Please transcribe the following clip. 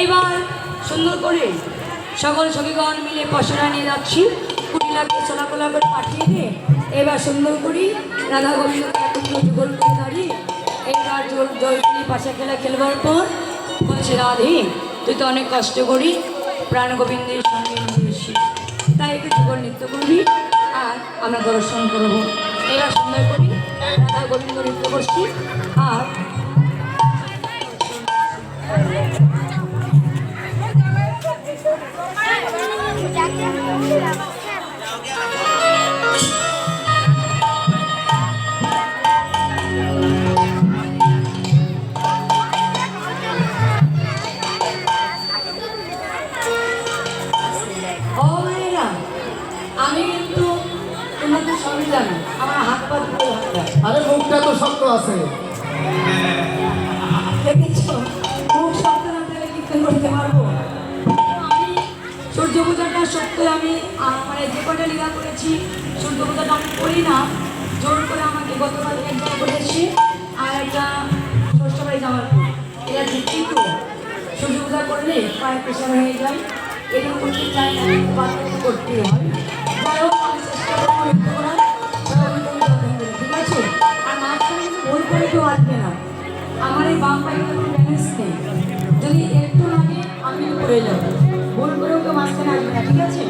এইবার সুন্দর করে সকল সখীগণ মিলে পশরা নিয়ে যাচ্ছি, কুড়িলাকে চলাকলা করে পাঠিয়ে দিয়ে এবার সুন্দর করি রাধা গোবিন্দ যুগল করে দাঁড়িয়ে এইবার জলগুলি পাশা খেলা খেলবার পর বলছে রাধে তুই তো অনেক কষ্ট করি প্রাণ গোবিন্দের সঙ্গে মিলেছি, তাই একটু যুগল নৃত্য করবি আর আমরা দর্শন করবো। এবার সুন্দর করি রাধা গোবিন্দ নৃত্য করছি আর আমি কিন্তু তোমাদের সবই জানি, আমার হাত পা ধরে আরে মুখটা তো শক্ত আছে, দেখেছো মুখ শক্ত না থাকলে কীর্তন করতে পারবো। আমি সূর্য পূজাটা সত্যি আমি মানে যে কটা লীলা করেছি সূর্য পূজাটা আমি করি না, জোর করে আমাকে গতকাল এক জায়গায় করেছি আর একটা ষষ্ঠ বাড়ি যাওয়ার পর এরা কিন্তু সূর্য পূজা করলে পায়ের প্রেশার হয়ে যায়, এটা করতে চাই না কিন্তু বাচ্চাকে করতে হয়। যাই হোক আমি চেষ্টা করবো নৃত্য করার, ঠিক আছে। আর মাঝখানে কিন্তু ভুল করে কেউ আসবে না, আমার এই বাম পায়ে কোনো ব্যালেন্স নেই, যদি একটু লাগে আমি পড়ে যাবো, ভুল করেও কেউ মাঝখানে আসবে না, ঠিক আছে।